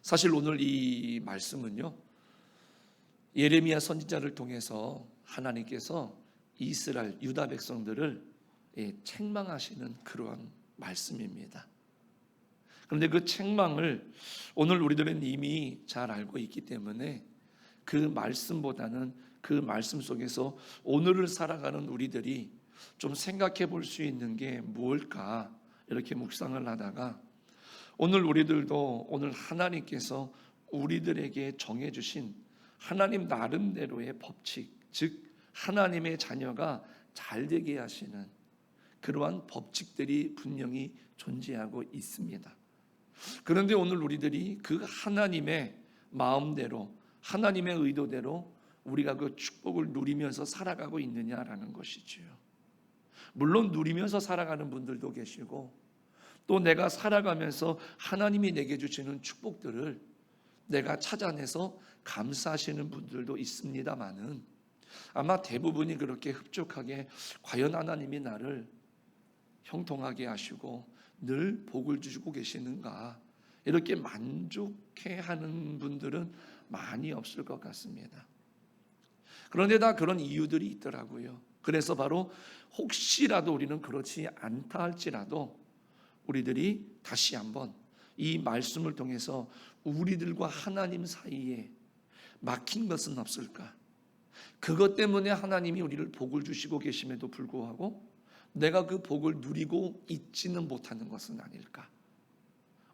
사실 오늘 이 말씀은요, 예레미야 선지자를 통해서 하나님께서 이스라엘 유다 백성들을 책망하시는 그러한 말씀입니다. 그런데 그 책망을 오늘 우리들은 이미 잘 알고 있기 때문에 그 말씀보다는 그 말씀 속에서 오늘을 살아가는 우리들이 좀 생각해 볼 수 있는 게 무엇일까 이렇게 묵상을 하다가 오늘 우리들도 오늘 하나님께서 우리들에게 정해주신 하나님 나름대로의 법칙, 즉 하나님의 자녀가 잘 되게 하시는 그러한 법칙들이 분명히 존재하고 있습니다. 그런데 오늘 우리들이 그 하나님의 마음대로 하나님의 의도대로 우리가 그 축복을 누리면서 살아가고 있느냐라는 것이지요. 물론 누리면서 살아가는 분들도 계시고 또 내가 살아가면서 하나님이 내게 주시는 축복들을 내가 찾아내서 감사하시는 분들도 있습니다만은 아마 대부분이 그렇게 흡족하게 과연 하나님이 나를 형통하게 하시고 늘 복을 주시고 계시는가 이렇게 만족해하는 분들은 많이 없을 것 같습니다. 그런데 다 그런 이유들이 있더라고요. 그래서 바로 혹시라도 우리는 그렇지 않다 할지라도 우리들이 다시 한번 이 말씀을 통해서 우리들과 하나님 사이에 막힌 것은 없을까? 그것 때문에 하나님이 우리를 복을 주시고 계심에도 불구하고 내가 그 복을 누리고 있지는 못하는 것은 아닐까?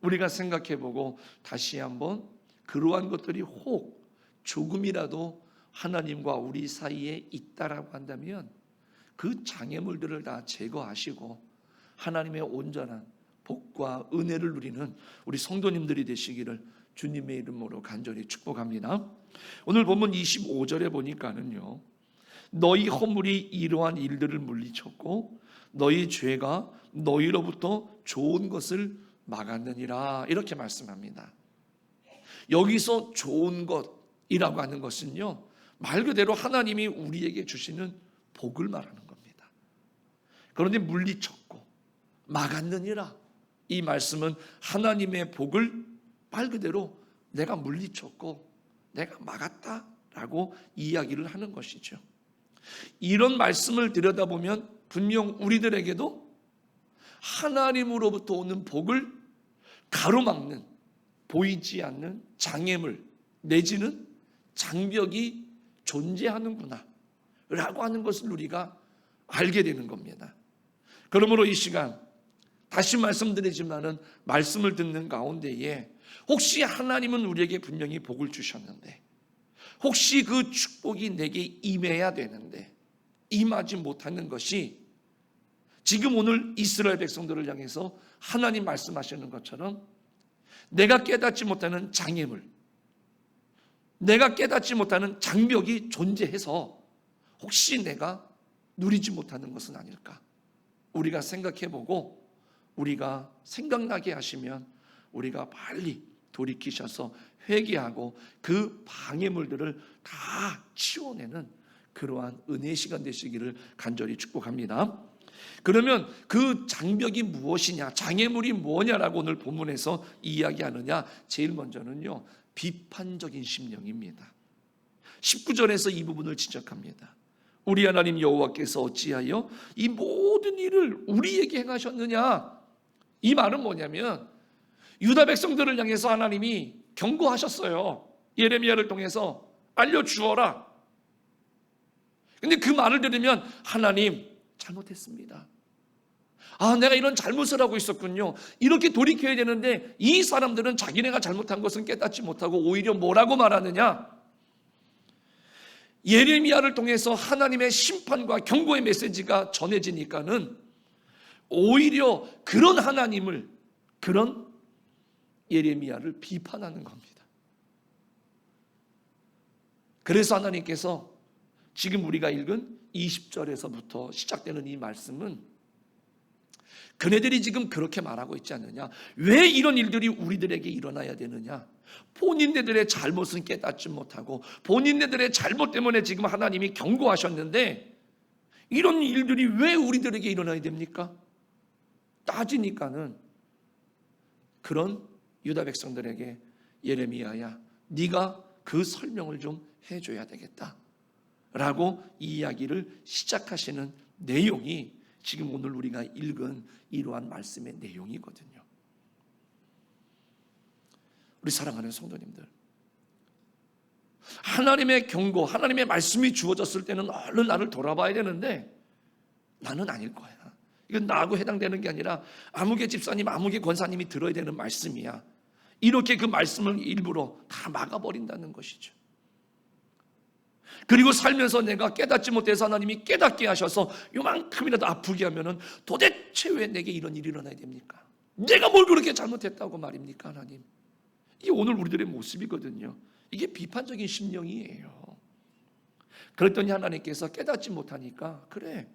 우리가 생각해보고 다시 한번 그러한 것들이 혹 조금이라도 하나님과 우리 사이에 있다라고 한다면 그 장애물들을 다 제거하시고 하나님의 온전한 복과 은혜를 누리는 우리 성도님들이 되시기를 주님의 이름으로 간절히 축복합니다. 오늘 본문 25절에 보니까는요, 너희 허물이 이러한 일들을 물리쳤고 너희 죄가 너희로부터 좋은 것을 막았느니라 이렇게 말씀합니다. 여기서 좋은 것이라고 하는 것은요, 말 그대로 하나님이 우리에게 주시는 복을 말하는 겁니다. 그런데 물리쳤고 막았느니라 이 말씀은 하나님의 복을 말 그대로 내가 물리쳤고 내가 막았다라고 이야기를 하는 것이죠. 이런 말씀을 들여다보면 분명 우리들에게도 하나님으로부터 오는 복을 가로막는 보이지 않는 장애물 내지는 장벽이 존재하는구나 라고 하는 것을 우리가 알게 되는 겁니다. 그러므로 이 시간 다시 말씀드리지만은 말씀을 듣는 가운데에 혹시 하나님은 우리에게 분명히 복을 주셨는데 혹시 그 축복이 내게 임해야 되는데 임하지 못하는 것이 지금 오늘 이스라엘 백성들을 향해서 하나님 말씀하시는 것처럼 내가 깨닫지 못하는 장애물, 내가 깨닫지 못하는 장벽이 존재해서 혹시 내가 누리지 못하는 것은 아닐까? 우리가 생각해보고 우리가 생각나게 하시면 우리가 빨리 돌이키셔서 회개하고 그 방해물들을 다 치워내는 그러한 은혜의 시간 되시기를 간절히 축복합니다. 그러면 그 장벽이 무엇이냐, 장애물이 뭐냐라고 오늘 본문에서 이야기하느냐, 제일 먼저는요, 비판적인 심령입니다. 19절에서 이 부분을 지적합니다. 우리 하나님 여호와께서 어찌하여 이 모든 일을 우리에게 행하셨느냐. 이 말은 뭐냐면 유다 백성들을 향해서 하나님이 경고하셨어요. 예레미야를 통해서 알려주어라. 근데 그 말을 들으면 하나님 잘못했습니다. 내가 이런 잘못을 하고 있었군요. 이렇게 돌이켜야 되는데 이 사람들은 자기네가 잘못한 것은 깨닫지 못하고 오히려 뭐라고 말하느냐? 예레미야를 통해서 하나님의 심판과 경고의 메시지가 전해지니까는 오히려 그런 하나님을, 그런 예레미야를 비판하는 겁니다. 그래서 하나님께서 지금 우리가 읽은 20절에서부터 시작되는 이 말씀은 그네들이 지금 그렇게 말하고 있지 않느냐? 왜 이런 일들이 우리들에게 일어나야 되느냐? 본인네들의 잘못은 깨닫지 못하고 본인네들의 잘못 때문에 지금 하나님이 경고하셨는데 이런 일들이 왜 우리들에게 일어나야 됩니까? 따지니까는 그런 유다 백성들에게 예레미야야, 네가 그 설명을 좀 해줘야 되겠다 라고 이야기를 시작하시는 내용이 지금 오늘 우리가 읽은 이러한 말씀의 내용이거든요. 우리 사랑하는 성도님들, 하나님의 경고, 하나님의 말씀이 주어졌을 때는 얼른 나를 돌아봐야 되는데 나는 아닐 거야. 이건 나하고 해당되는 게 아니라 아무개 집사님, 아무개 권사님이 들어야 되는 말씀이야. 이렇게 그 말씀을 일부러 다 막아버린다는 것이죠. 그리고 살면서 내가 깨닫지 못해서 하나님이 깨닫게 하셔서 요만큼이라도 아프게 하면은 도대체 왜 내게 이런 일이 일어나야 됩니까? 내가 뭘 그렇게 잘못했다고 말입니까, 하나님? 이게 오늘 우리들의 모습이거든요. 이게 비판적인 심령이에요. 그랬더니 하나님께서 깨닫지 못하니까, 그래,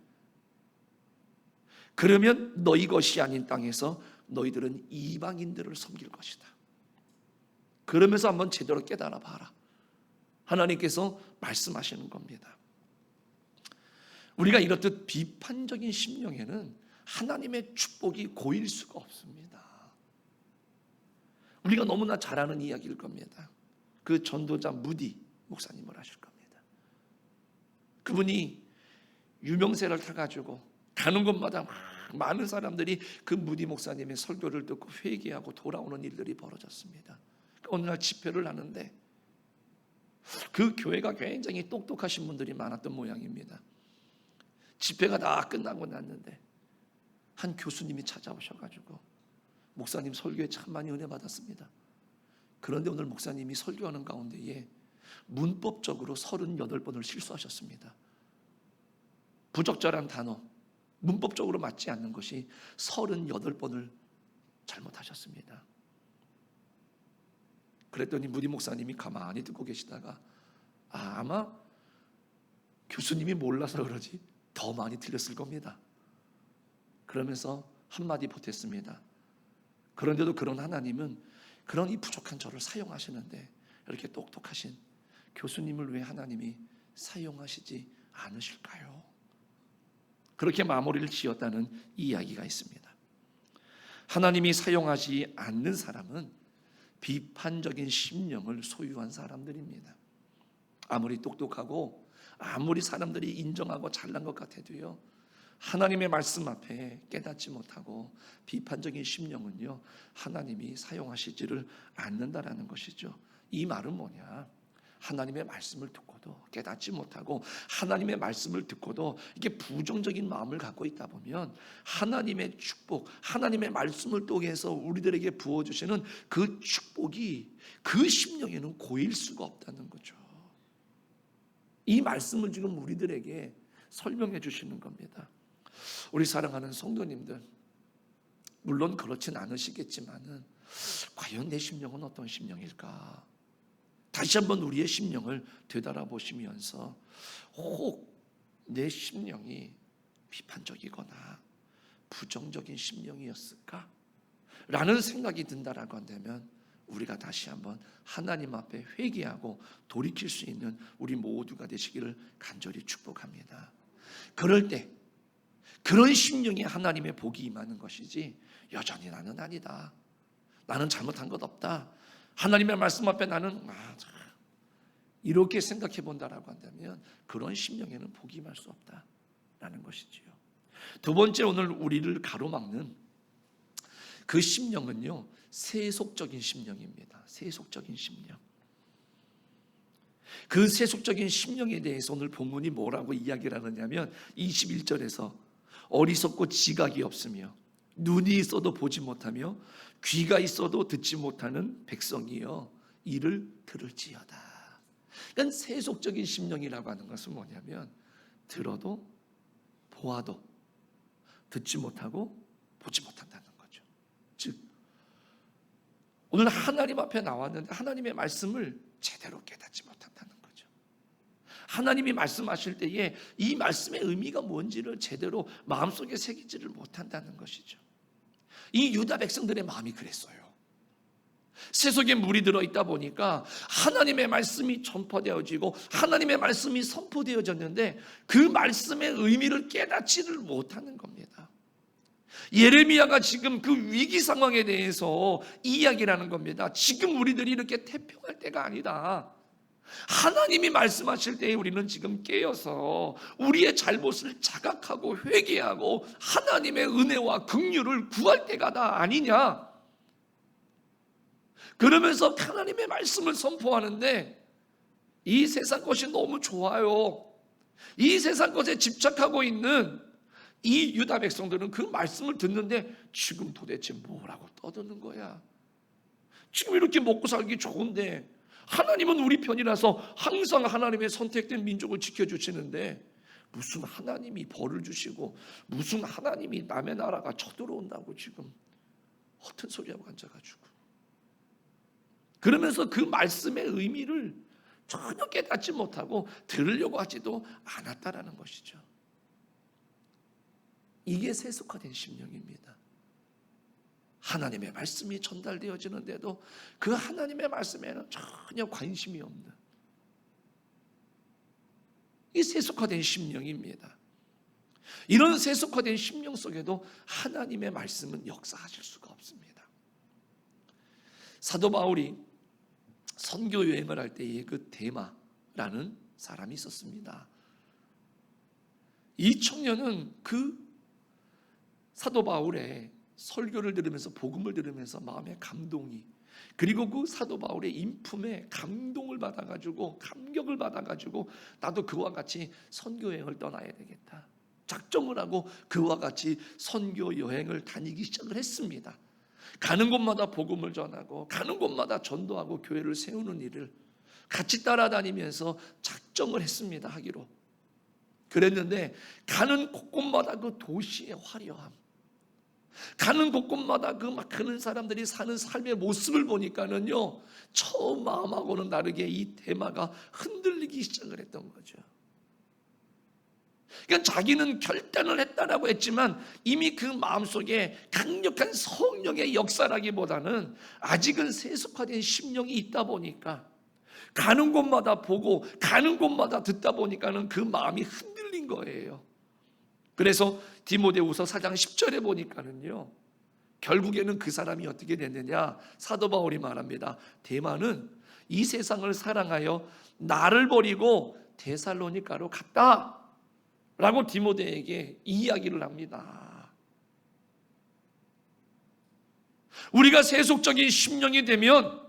그러면 너희 것이 아닌 땅에서 너희들은 이방인들을 섬길 것이다. 그러면서 한번 제대로 깨달아 봐라. 하나님께서 말씀하시는 겁니다. 우리가 이렇듯 비판적인 심령에는 하나님의 축복이 고일 수가 없습니다. 우리가 너무나 잘 아는 이야기일 겁니다. 그 전도자 무디 목사님을 아실 겁니다. 그분이 유명세를 타가지고 가는 곳마다 많은 사람들이 그 무디 목사님의 설교를 듣고 회개하고 돌아오는 일들이 벌어졌습니다. 어느 날 집회를 하는데 그 교회가 굉장히 똑똑하신 분들이 많았던 모양입니다. 집회가 다 끝나고 났는데 한 교수님이 찾아오셔가지고 목사님 설교에 참 많이 은혜 받았습니다. 그런데 오늘 목사님이 설교하는 가운데에 문법적으로 38번을 실수하셨습니다. 부적절한 단어, 문법적으로 맞지 않는 것이 38번을 잘못하셨습니다. 그랬더니 무디 목사님이 가만히 듣고 계시다가 아마 교수님이 몰라서 그러지 더 많이 틀렸을 겁니다. 그러면서 한마디 보탰습니다. 그런데도 그런 하나님은 그런 이 부족한 저를 사용하시는데 이렇게 똑똑하신 교수님을 왜 하나님이 사용하시지 않으실까요? 그렇게 마무리를 지었다는 이야기가 있습니다. 하나님이 사용하지 않는 사람은 비판적인 심령을 소유한 사람들입니다. 아무리 똑똑하고 아무리 사람들이 인정하고 잘난 것 같아도요, 하나님의 말씀 앞에 깨닫지 못하고 비판적인 심령은요, 하나님이 사용하시지를 않는다라는 것이죠. 이 말은 뭐냐? 하나님의 말씀을 듣고도 깨닫지 못하고 하나님의 말씀을 듣고도 이게 부정적인 마음을 갖고 있다 보면 하나님의 축복, 하나님의 말씀을 통해서 우리들에게 부어주시는 그 축복이 그 심령에는 고일 수가 없다는 거죠. 이 말씀을 지금 우리들에게 설명해 주시는 겁니다. 우리 사랑하는 성도님들, 물론 그렇진 않으시겠지만은 과연 내 심령은 어떤 심령일까? 다시 한번 우리의 심령을 되돌아보시면서 혹 내 심령이 비판적이거나 부정적인 심령이었을까? 라는 생각이 든다라고 한다면 우리가 다시 한번 하나님 앞에 회개하고 돌이킬 수 있는 우리 모두가 되시기를 간절히 축복합니다. 그럴 때 그런 심령이 하나님의 복이 임하는 것이지 여전히 나는 아니다, 나는 잘못한 것 없다, 하나님의 말씀 앞에 나는 이렇게 생각해 본다라고 한다면 그런 심령에는 복이 임할 수 없다라는 것이지요. 두 번째, 오늘 우리를 가로막는 그 심령은요, 세속적인 심령입니다. 세속적인 심령. 그 세속적인 심령에 대해서 오늘 본문이 뭐라고 이야기를 하느냐면 21절에서 어리석고 지각이 없으며 눈이 있어도 보지 못하며 귀가 있어도 듣지 못하는 백성이여 이를 들을지어다. 그러니까 세속적인 심령이라고 하는 것은 뭐냐면 들어도 보아도 듣지 못하고 보지 못한다는 거죠. 즉 오늘 하나님 앞에 나왔는데 하나님의 말씀을 제대로 깨닫지 못한다는 거죠. 하나님이 말씀하실 때에 이 말씀의 의미가 뭔지를 제대로 마음속에 새기지를 못한다는 것이죠. 이 유다 백성들의 마음이 그랬어요. 세속에 물이 들어있다 보니까 하나님의 말씀이 전파되어지고 하나님의 말씀이 선포되어졌는데 그 말씀의 의미를 깨닫지를 못하는 겁니다. 예레미야가 지금 그 위기 상황에 대해서 이야기를 하는 겁니다. 지금 우리들이 이렇게 태평할 때가 아니다. 하나님이 말씀하실 때에 우리는 지금 깨어서 우리의 잘못을 자각하고 회개하고 하나님의 은혜와 긍휼을 구할 때가 다 아니냐. 그러면서 하나님의 말씀을 선포하는데 이 세상 것이 너무 좋아요. 이 세상 것에 집착하고 있는 이 유다 백성들은 그 말씀을 듣는데 지금 도대체 뭐라고 떠드는 거야? 지금 이렇게 먹고 살기 좋은데 하나님은 우리 편이라서 항상 하나님의 선택된 민족을 지켜주시는데 무슨 하나님이 벌을 주시고 무슨 하나님이 남의 나라가 쳐들어온다고 지금 허튼 소리하고 앉아가지고 그러면서 그 말씀의 의미를 전혀 깨닫지 못하고 들으려고 하지도 않았다라는 것이죠. 이게 세속화된 심령입니다. 하나님의 말씀이 전달되어지는데도 그 하나님의 말씀에는 전혀 관심이 없는 이 세속화된 심령입니다. 이런 세속화된 심령 속에도 하나님의 말씀은 역사하실 수가 없습니다. 사도 바울이 선교 여행을 할 때에 그 데마라는 사람이 있었습니다. 이 청년은 그 사도 바울의 설교를 들으면서 복음을 들으면서 마음에 감동이 그리고 그 사도 바울의 인품에 감동을 받아가지고 감격을 받아가지고 나도 그와 같이 선교 여행을 떠나야 되겠다 작정을 하고 그와 같이 선교 여행을 다니기 시작을 했습니다. 가는 곳마다 복음을 전하고 가는 곳마다 전도하고 교회를 세우는 일을 같이 따라다니면서 작정을 했습니다. 하기로 그랬는데 가는 곳곳마다 그 도시의 화려함 가는 곳곳마다 그 막 그런 사람들이 사는 삶의 모습을 보니까는요 처음 마음하고는 다르게 이 데마가 흔들리기 시작을 했던 거죠. 그러니까 자기는 결단을 했다라고 했지만 이미 그 마음속에 강력한 성령의 역사라기보다는 아직은 세속화된 심령이 있다 보니까 가는 곳마다 보고 가는 곳마다 듣다 보니까는 그 마음이 흔들린 거예요. 그래서 디모데후서 4장 10절에 보니까는요 결국에는 그 사람이 어떻게 됐느냐 사도 바울이 말합니다. 데마는 이 세상을 사랑하여 나를 버리고 데살로니가로 갔다 라고 디모데에게 이야기를 합니다. 우리가 세속적인 심령이 되면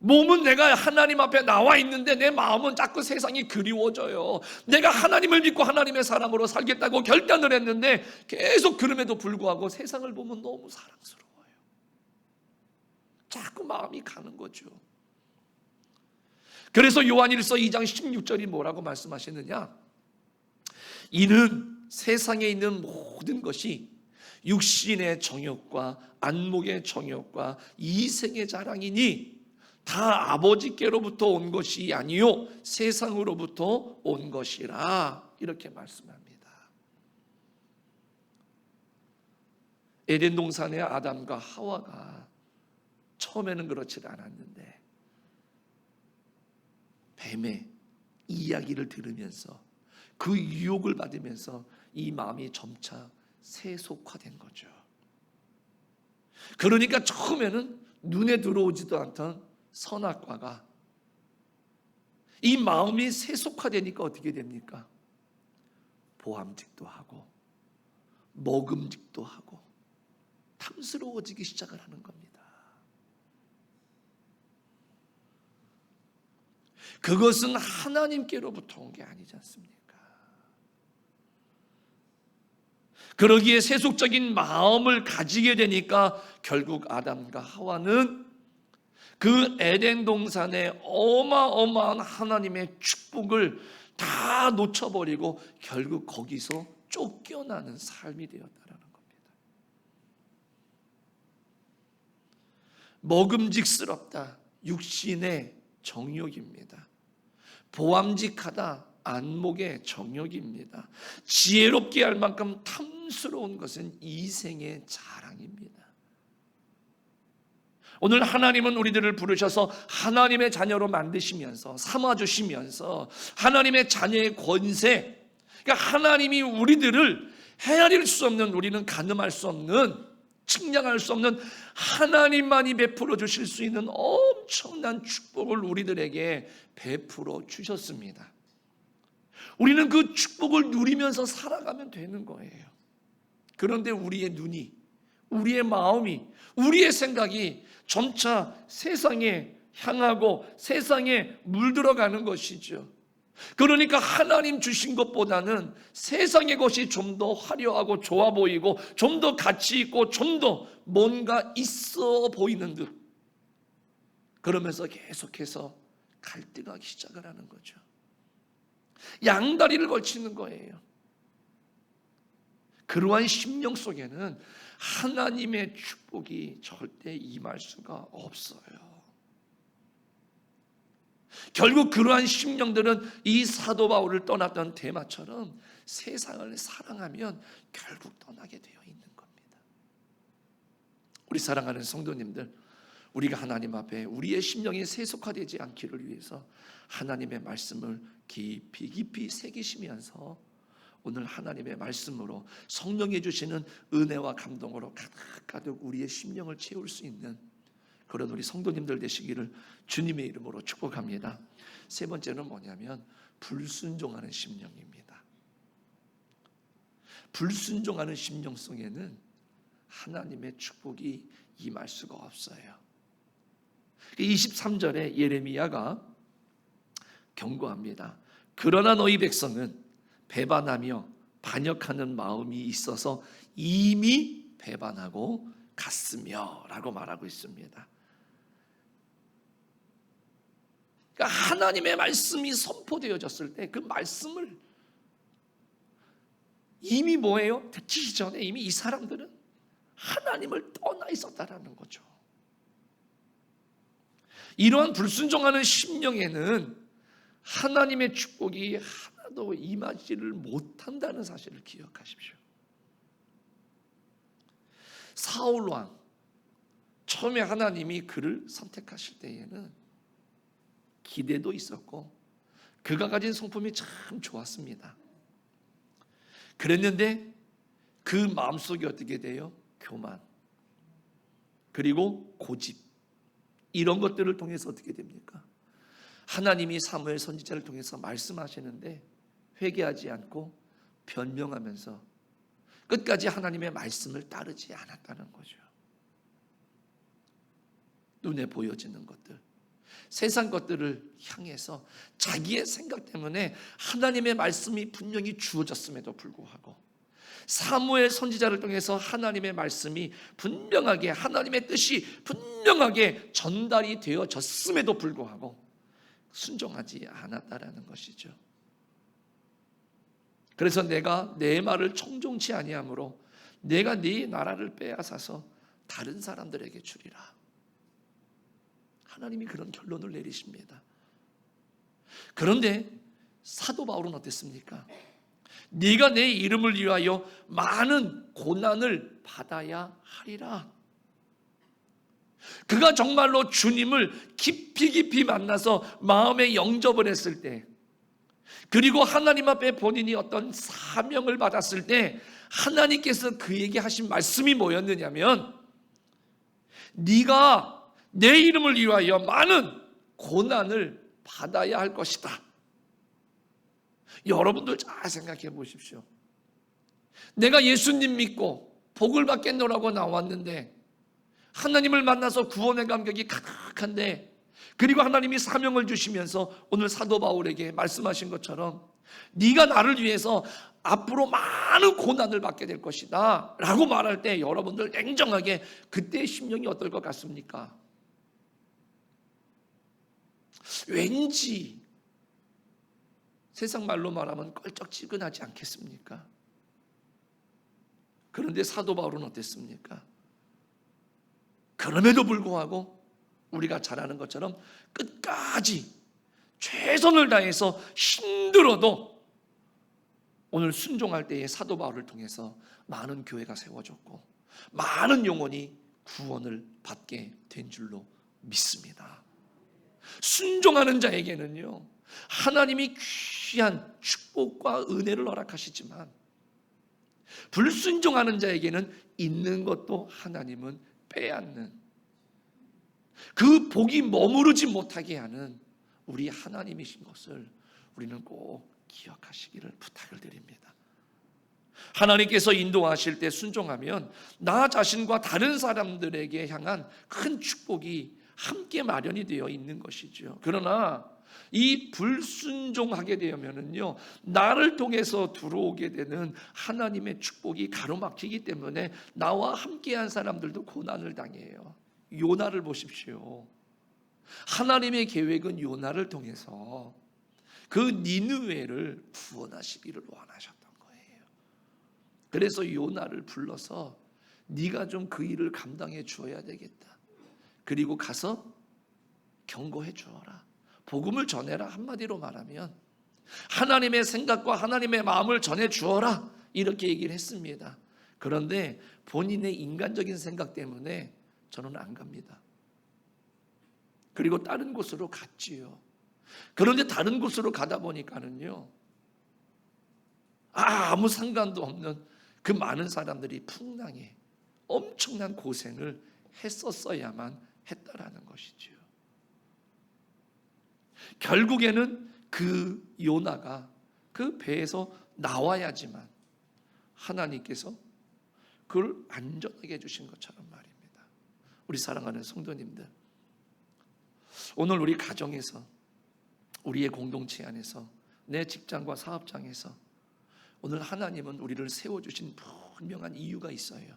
몸은 내가 하나님 앞에 나와 있는데 내 마음은 자꾸 세상이 그리워져요. 내가 하나님을 믿고 하나님의 사람으로 살겠다고 결단을 했는데 계속 그럼에도 불구하고 세상을 보면 너무 사랑스러워요. 자꾸 마음이 가는 거죠. 그래서 요한일서 2장 16절이 뭐라고 말씀하시느냐? 이는 세상에 있는 모든 것이 육신의 정욕과 안목의 정욕과 이생의 자랑이니 다 아버지께로부터 온 것이 아니요 세상으로부터 온 것이라 이렇게 말씀합니다. 에덴 동산의 아담과 하와가 처음에는 그렇지 않았는데 뱀의 이야기를 들으면서 그 유혹을 받으면서 이 마음이 점차 세속화된 거죠. 그러니까 처음에는 눈에 들어오지도 않던 선악과가 이 마음이 세속화되니까 어떻게 됩니까? 보암직도 하고 먹음직도 하고 탐스러워지기 시작을 하는 겁니다. 그것은 하나님께로부터 온 게 아니지 않습니까? 그러기에 세속적인 마음을 가지게 되니까 결국 아담과 하와는 그 에덴 동산의 어마어마한 하나님의 축복을 다 놓쳐버리고 결국 거기서 쫓겨나는 삶이 되었다라는 겁니다. 먹음직스럽다 육신의 정욕입니다. 보암직하다 안목의 정욕입니다. 지혜롭게 할 만큼 탐스러운 것은 이생의 자랑입니다. 오늘 하나님은 우리들을 부르셔서 하나님의 자녀로 만드시면서 삼아주시면서 하나님의 자녀의 권세, 그러니까 하나님이 우리들을 헤아릴 수 없는, 우리는 가늠할 수 없는, 측량할 수 없는 하나님만이 베풀어 주실 수 있는 엄청난 축복을 우리들에게 베풀어 주셨습니다. 우리는 그 축복을 누리면서 살아가면 되는 거예요. 그런데 우리의 눈이, 우리의 마음이, 우리의 생각이 점차 세상에 향하고 세상에 물들어가는 것이죠. 그러니까 하나님 주신 것보다는 세상의 것이 좀 더 화려하고 좋아 보이고 좀 더 가치 있고 좀 더 뭔가 있어 보이는 듯, 그러면서 계속해서 갈등하기 시작을 하는 거죠. 양다리를 걸치는 거예요. 그러한 심령 속에는 하나님의 축복이 절대 임할 수가 없어요. 결국 그러한 심령들은 이 사도 바울을 떠났던 데마처럼 세상을 사랑하면 결국 떠나게 되어 있는 겁니다. 우리 사랑하는 성도님들, 우리가 하나님 앞에 우리의 심령이 세속화되지 않기를 위해서 하나님의 말씀을 깊이 새기시면서 오늘 하나님의 말씀으로 성령이 주시는 은혜와 감동으로 가득 우리의 심령을 채울 수 있는 그런 우리 성도님들 되시기를 주님의 이름으로 축복합니다. 세 번째는 뭐냐면 불순종하는 심령입니다. 불순종하는 심령 속에는 하나님의 축복이 임할 수가 없어요. 23절에 예레미야가 경고합니다. 그러나 너희 백성은 배반하며 반역하는 마음이 있어서 이미 배반하고 갔으며 라고 말하고 있습니다. 그러니까 하나님의 말씀이 선포되어졌을 때 그 말씀을 이미 뭐예요? 듣기 전에 이미 이 사람들은 하나님을 떠나 있었다라는 거죠. 이러한 불순종하는 심령에는 하나님의 축복이 하나도 임하지를 못한다는 사실을 기억하십시오. 사울 왕, 처음에 하나님이 그를 선택하실 때에는 기대도 있었고 그가 가진 성품이 참 좋았습니다. 그랬는데 그 마음속이 어떻게 돼요? 교만, 그리고 고집, 이런 것들을 통해서 어떻게 됩니까? 하나님이 사무엘 선지자를 통해서 말씀하시는데 회개하지 않고 변명하면서 끝까지 하나님의 말씀을 따르지 않았다는 거죠. 눈에 보여지는 것들, 세상 것들을 향해서 자기의 생각 때문에 하나님의 말씀이 분명히 주어졌음에도 불구하고 사무엘 선지자를 통해서 하나님의 말씀이 분명하게, 하나님의 뜻이 분명하게 전달이 되어졌음에도 불구하고 순종하지 않았다라는 것이죠. 그래서 내가 내 말을 청종치 아니하므로 내가 네 나라를 빼앗아서 다른 사람들에게 주리라. 하나님이 그런 결론을 내리십니다. 그런데 사도 바울은 어땠습니까? 네가 내 이름을 위하여 많은 고난을 받아야 하리라. 그가 정말로 주님을 깊이 만나서 마음에 영접을 했을 때, 그리고 하나님 앞에 본인이 어떤 사명을 받았을 때 하나님께서 그에게 하신 말씀이 뭐였느냐면 네가 내 이름을 위하여 많은 고난을 받아야 할 것이다. 여러분들 잘 생각해 보십시오. 내가 예수님 믿고 복을 받겠노라고 나왔는데 하나님을 만나서 구원의 감격이 가득한데, 그리고 하나님이 사명을 주시면서 오늘 사도 바울에게 말씀하신 것처럼 네가 나를 위해서 앞으로 많은 고난을 받게 될 것이다 라고 말할 때 여러분들 냉정하게 그때의 심령이 어떨 것 같습니까? 왠지 세상 말로 말하면 껄쩍지근하지 않겠습니까? 그런데 사도 바울은 어땠습니까? 그럼에도 불구하고 우리가 잘 아는 것처럼 끝까지 최선을 다해서 힘들어도 오늘 순종할 때에 사도 바울을 통해서 많은 교회가 세워졌고 많은 영혼이 구원을 받게 된 줄로 믿습니다. 순종하는 자에게는요, 하나님이 귀한 축복과 은혜를 허락하시지만 불순종하는 자에게는 있는 것도 하나님은 빼앗는, 그 복이 머무르지 못하게 하는 우리 하나님이신 것을 우리는 꼭 기억하시기를 부탁을 드립니다. 하나님께서 인도하실 때 순종하면 나 자신과 다른 사람들에게 향한 큰 축복이 함께 마련이 되어 있는 것이죠. 그러나 이 불순종하게 되면은요, 나를 통해서 들어오게 되는 하나님의 축복이 가로막히기 때문에 나와 함께한 사람들도 고난을 당해요. 요나를 보십시오. 하나님의 계획은 요나를 통해서 그 니느웨를 구원하시기를 원하셨던 거예요. 그래서 요나를 불러서 네가 좀 그 일을 감당해 주어야 되겠다. 그리고 가서 경고해 주어라. 복음을 전해라. 한마디로 말하면 하나님의 생각과 하나님의 마음을 전해 주어라. 이렇게 얘기를 했습니다. 그런데 본인의 인간적인 생각 때문에 저는 안 갑니다. 그리고 다른 곳으로 갔지요. 그런데 다른 곳으로 가다 보니까는요, 아무 상관도 없는 그 많은 사람들이 풍랑에 엄청난 고생을 했었어야만 했다라는 것이지요. 결국에는 그 요나가 그 배에서 나와야지만 하나님께서 그걸 안전하게 해주신 것처럼 말입니다. 우리 사랑하는 성도님들, 오늘 우리 가정에서, 우리의 공동체 안에서, 내 직장과 사업장에서 오늘 하나님은 우리를 세워주신 분명한 이유가 있어요.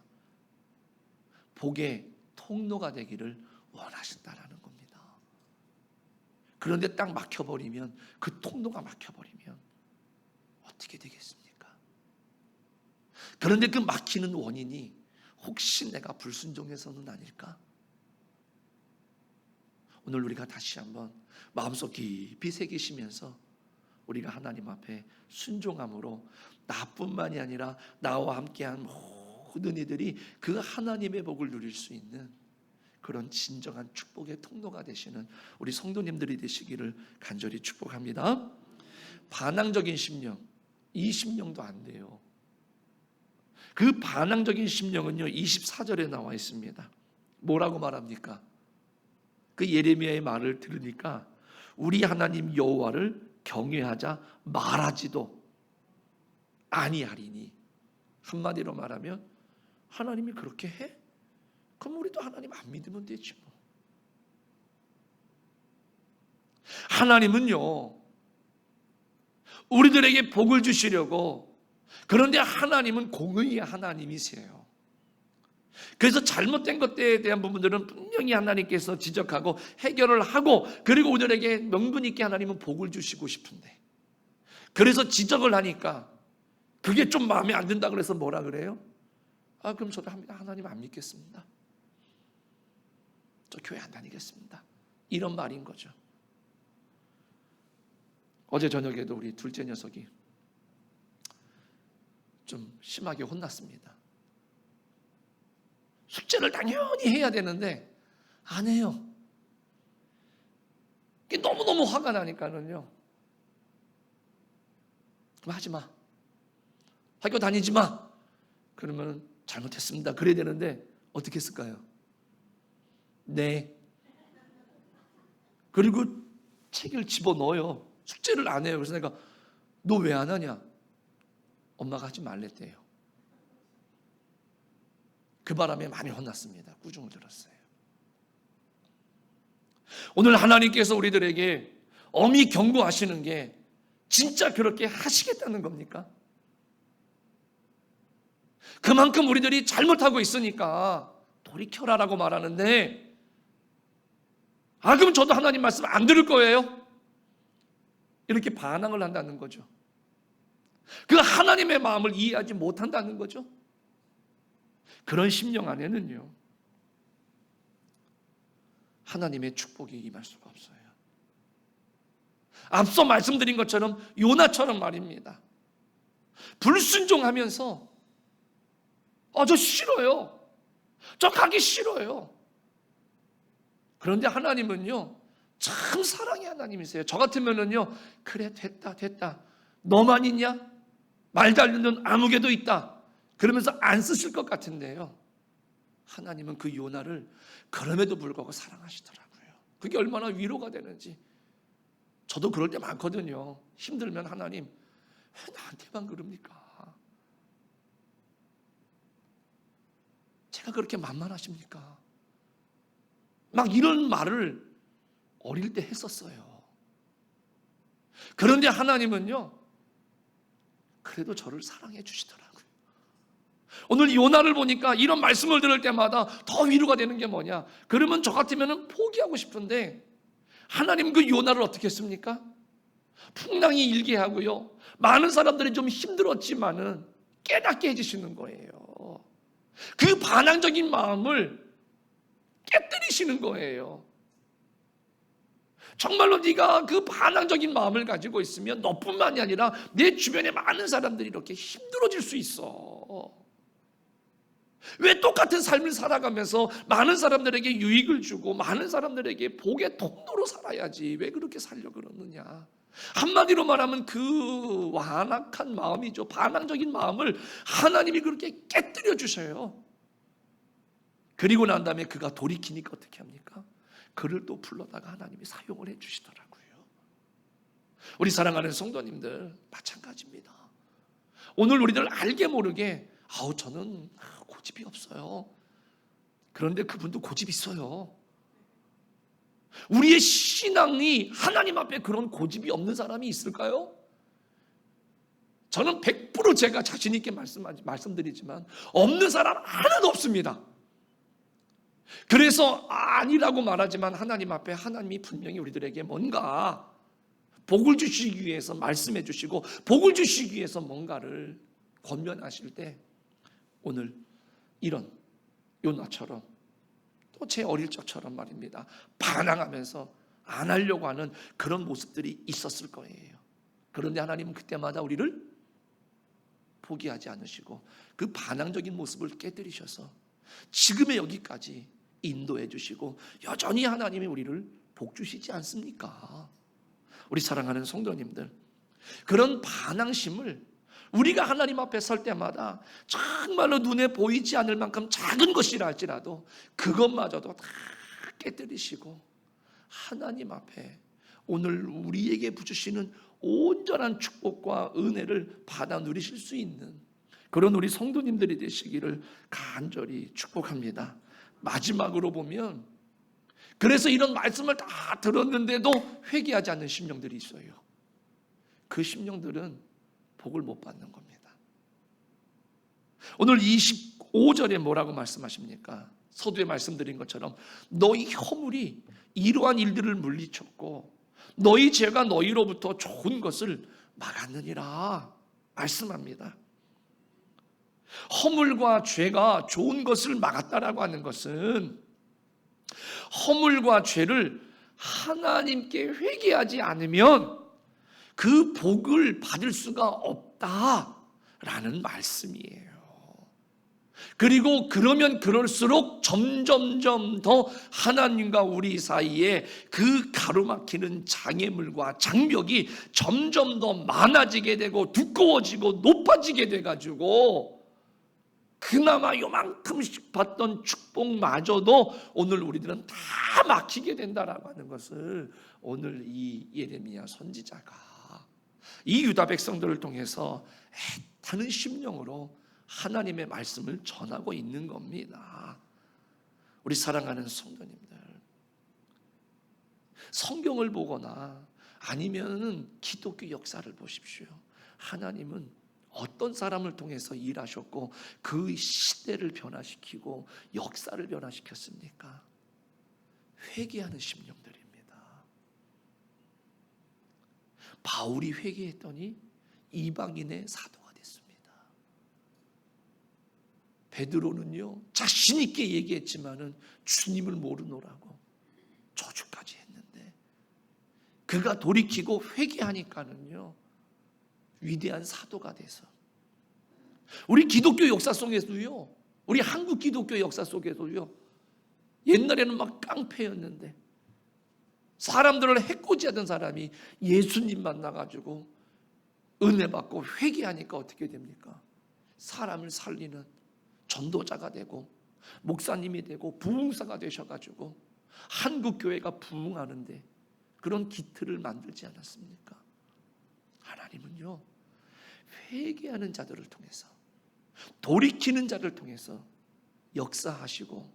복의 통로가 되기를 원하신다라는 겁니다. 그런데 딱 막혀버리면, 그 통로가 막혀버리면 어떻게 되겠습니까? 그런데 그 막히는 원인이 혹시 내가 불순종해서는 아닐까? 오늘 우리가 다시 한번 마음속 깊이 새기시면서 우리가 하나님 앞에 순종함으로 나뿐만이 아니라 나와 함께한 모든 이들이 그 하나님의 복을 누릴 수 있는 그런 진정한 축복의 통로가 되시는 우리 성도님들이 되시기를 간절히 축복합니다. 반항적인 심령, 이 심령도 안 돼요. 그 반항적인 심령은요, 24절에 나와 있습니다. 뭐라고 말합니까? 그 예레미야의 말을 들으니까 우리 하나님 여호와를 경외하자 말하지도 아니하리니. 한마디로 말하면 하나님이 그렇게 해? 그럼 우리도 하나님 안 믿으면 되지 뭐. 하나님은요, 우리들에게 복을 주시려고, 그런데 하나님은 공의의 하나님이세요. 그래서 잘못된 것에 대한 부분들은 분명히 하나님께서 지적하고 해결을 하고, 그리고 우리들에게 명분 있게 하나님은 복을 주시고 싶은데, 그래서 지적을 하니까 그게 좀 마음에 안 든다 그래서 뭐라 그래요? 그럼 저도 하나님 안 믿겠습니다. 저 교회 안 다니겠습니다. 이런 말인 거죠. 어제 저녁에도 우리 둘째 녀석이 좀 심하게 혼났습니다. 숙제를 당연히 해야 되는데 안 해요. 너무너무 화가 나니까는요, 그럼 하지 마, 학교 다니지 마. 그러면 잘못했습니다 그래야 되는데 어떻게 했을까요? 네. 그리고 책을 집어넣어요. 숙제를 안 해요. 그래서 내가 너 왜 안 하냐? 엄마가 하지 말랬대요. 그 바람에 많이 혼났습니다. 꾸중을 들었어요. 오늘 하나님께서 우리들에게 엄히 경고하시는 게 진짜 그렇게 하시겠다는 겁니까? 그만큼 우리들이 잘못하고 있으니까 돌이켜라라고 말하는데, 그럼 저도 하나님 말씀 안 들을 거예요? 이렇게 반항을 한다는 거죠. 그 하나님의 마음을 이해하지 못한다는 거죠. 그런 심령 안에는요, 하나님의 축복이 임할 수가 없어요. 앞서 말씀드린 것처럼 요나처럼 말입니다. 불순종하면서 저 싫어요, 저 가기 싫어요. 그런데 하나님은요, 참 사랑의 하나님이세요. 저 같으면은요, 그래 됐다 너만 있냐? 말 달리는 아무개도 있다. 그러면서 안 쓰실 것 같은데요, 하나님은 그 요나를 그럼에도 불구하고 사랑하시더라고요. 그게 얼마나 위로가 되는지. 저도 그럴 때 많거든요. 힘들면 하나님 왜 나한테만 그럽니까? 제가 그렇게 만만하십니까? 막 이런 말을 어릴 때 했었어요. 그런데 하나님은요, 그래도 저를 사랑해 주시더라고요. 오늘 요나를 보니까 이런 말씀을 들을 때마다 더 위로가 되는 게 뭐냐? 그러면 저 같으면 포기하고 싶은데 하나님 그 요나를 어떻게 했습니까? 풍랑이 일게 하고요, 많은 사람들이 좀 힘들었지만은 깨닫게 해주시는 거예요. 그 반항적인 마음을 깨뜨리시는 거예요. 정말로 네가 그 반항적인 마음을 가지고 있으면 너뿐만이 아니라 내 주변에 많은 사람들이 이렇게 힘들어질 수 있어. 왜 똑같은 삶을 살아가면서 많은 사람들에게 유익을 주고 많은 사람들에게 복의 통로로 살아야지 왜 그렇게 살려고 그러느냐. 한마디로 말하면 그 완악한 마음이죠. 반항적인 마음을 하나님이 그렇게 깨뜨려 주셔요. 그리고 난 다음에 그가 돌이키니까 어떻게 합니까? 그를 또 불러다가 하나님이 사용을 해 주시더라고요. 우리 사랑하는 성도님들 마찬가지입니다. 오늘 우리들 알게 모르게 저는 고집이 없어요. 그런데 그분도 고집 있어요. 우리의 신앙이 하나님 앞에 그런 고집이 없는 사람이 있을까요? 저는 100% 제가 자신 있게 말씀드리지만 없는 사람 하나도 없습니다. 그래서 아니라고 말하지만 하나님 앞에 하나님이 분명히 우리들에게 뭔가 복을 주시기 위해서 말씀해 주시고 복을 주시기 위해서 뭔가를 권면하실 때 오늘 이런 요나처럼 또 제 어릴 적처럼 말입니다, 반항하면서 안 하려고 하는 그런 모습들이 있었을 거예요. 그런데 하나님은 그때마다 우리를 포기하지 않으시고 그 반항적인 모습을 깨뜨리셔서 지금의 여기까지 인도해 주시고 여전히 하나님이 우리를 복 주시지 않습니까? 우리 사랑하는 성도님들, 그런 반항심을 우리가 하나님 앞에 설 때마다 정말로 눈에 보이지 않을 만큼 작은 것이라 할지라도 그것마저도 다 깨뜨리시고 하나님 앞에 오늘 우리에게 부주시는 온전한 축복과 은혜를 받아 누리실 수 있는 그런 우리 성도님들이 되시기를 간절히 축복합니다. 마지막으로 보면, 그래서 이런 말씀을 다 들었는데도 회개하지 않는 심령들이 있어요. 그 심령들은 복을 못 받는 겁니다. 오늘 25절에 뭐라고 말씀하십니까? 서두에 말씀드린 것처럼 너희 허물이 이러한 일들을 물리쳤고 너희 죄가 너희로부터 좋은 것을 막았느니라 말씀합니다. 허물과 죄가 좋은 것을 막았다라고 하는 것은 허물과 죄를 하나님께 회개하지 않으면 그 복을 받을 수가 없다라는 말씀이에요. 그리고 그러면 그럴수록 점점점 더 하나님과 우리 사이에 그 가로막히는 장애물과 장벽이 점점 더 많아지게 되고 두꺼워지고 높아지게 돼가지고 그나마 요만큼씩 받던 축복마저도 오늘 우리들은 다 막히게 된다라고 하는 것을 오늘 이 예레미야 선지자가 이 유다 백성들을 통해서 애타는 심령으로 하나님의 말씀을 전하고 있는 겁니다. 우리 사랑하는 성도님들, 성경을 보거나 아니면 기독교 역사를 보십시오. 하나님은 어떤 사람을 통해서 일하셨고 그 시대를 변화시키고 역사를 변화시켰습니까? 회개하는 심령들입니다. 바울이 회개했더니 이방인의 사도가 됐습니다. 베드로는요 자신 있게 얘기했지만은 주님을 모르노라고 저주까지 했는데 그가 돌이키고 회개하니까는요 위대한 사도가 돼서 우리 기독교 역사 속에서요, 우리 한국 기독교 역사 속에서요, 옛날에는 막 깡패였는데 사람들을 해코지하던 사람이 예수님 만나가지고 은혜 받고 회개하니까 어떻게 됩니까? 사람을 살리는 전도자가 되고 목사님이 되고 부흥사가 되셔가지고 한국교회가 부흥하는데 그런 기틀을 만들지 않았습니까? 하나님은요, 회개하는 자들을 통해서, 돌이키는 자를 통해서 역사하시고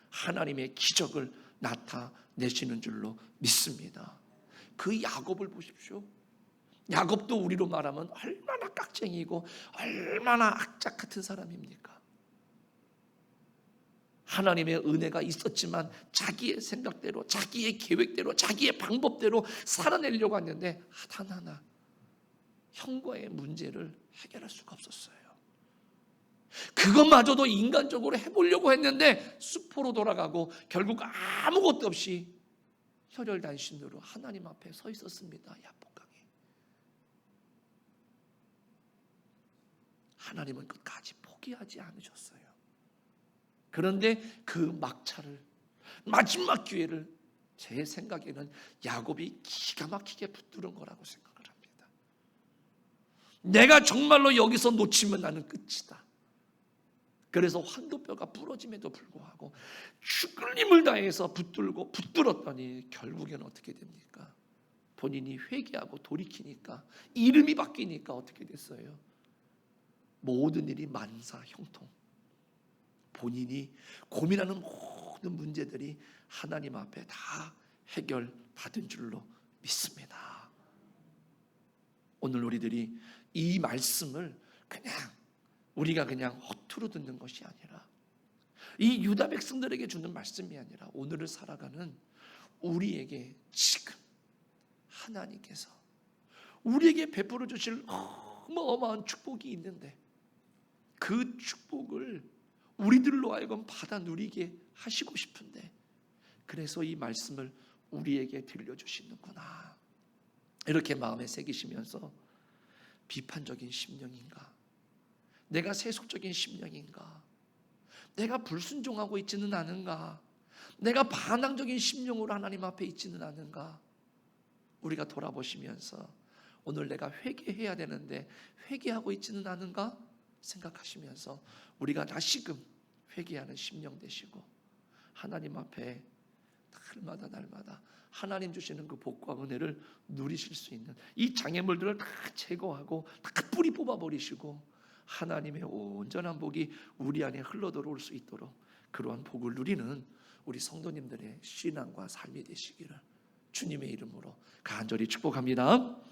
하나님의 기적을 나타내시는 줄로 믿습니다. 그 야곱을 보십시오. 야곱도 우리로 말하면 얼마나 깍쟁이고 얼마나 악착 같은 사람입니까? 하나님의 은혜가 있었지만 자기의 생각대로, 자기의 계획대로, 자기의 방법대로 살아내려고 했는데 하나하나 형과의 문제를 해결할 수가 없었어요. 그것마저도 인간적으로 해보려고 했는데 수포로 돌아가고 결국 아무것도 없이 혈혈단신으로 하나님 앞에 서 있었습니다. 야복강에. 하나님은 끝까지 포기하지 않으셨어요. 그런데 그 막차를, 마지막 기회를 제 생각에는 야곱이 기가 막히게 붙들은 거라고 생각을 합니다. 내가 정말로 여기서 놓치면 나는 끝이다. 그래서 환도뼈가 부러짐에도 불구하고 죽을 힘을 다해서 붙들었더니 결국에는 어떻게 됩니까? 본인이 회개하고 돌이키니까, 이름이 바뀌니까 어떻게 됐어요? 모든 일이 만사 형통. 본인이 고민하는 모든 문제들이 하나님 앞에 다 해결받은 줄로 믿습니다. 오늘 우리들이 이 말씀을 우리가 그냥 허투루 듣는 것이 아니라, 이 유다 백성들에게 주는 말씀이 아니라 오늘을 살아가는 우리에게 지금 하나님께서 우리에게 베풀어 주실 어마어마한 축복이 있는데 그 축복을 우리들로 하여금 받아 누리게 하시고 싶은데, 그래서 이 말씀을 우리에게 들려주시는구나, 이렇게 마음에 새기시면서 비판적인 심령인가, 내가 세속적인 심령인가, 내가 불순종하고 있지는 않은가, 내가 반항적인 심령으로 하나님 앞에 있지는 않은가, 우리가 돌아보시면서 오늘 내가 회개해야 되는데 회개하고 있지는 않은가 생각하시면서 우리가 다시금 회개하는 심령 되시고 하나님 앞에 날마다 하나님 주시는 그 복과 은혜를 누리실 수 있는, 이 장애물들을 다 제거하고 다 뿌리 뽑아버리시고 하나님의 온전한 복이 우리 안에 흘러들어올 수 있도록 그러한 복을 누리는 우리 성도님들의 신앙과 삶이 되시기를 주님의 이름으로 간절히 축복합니다.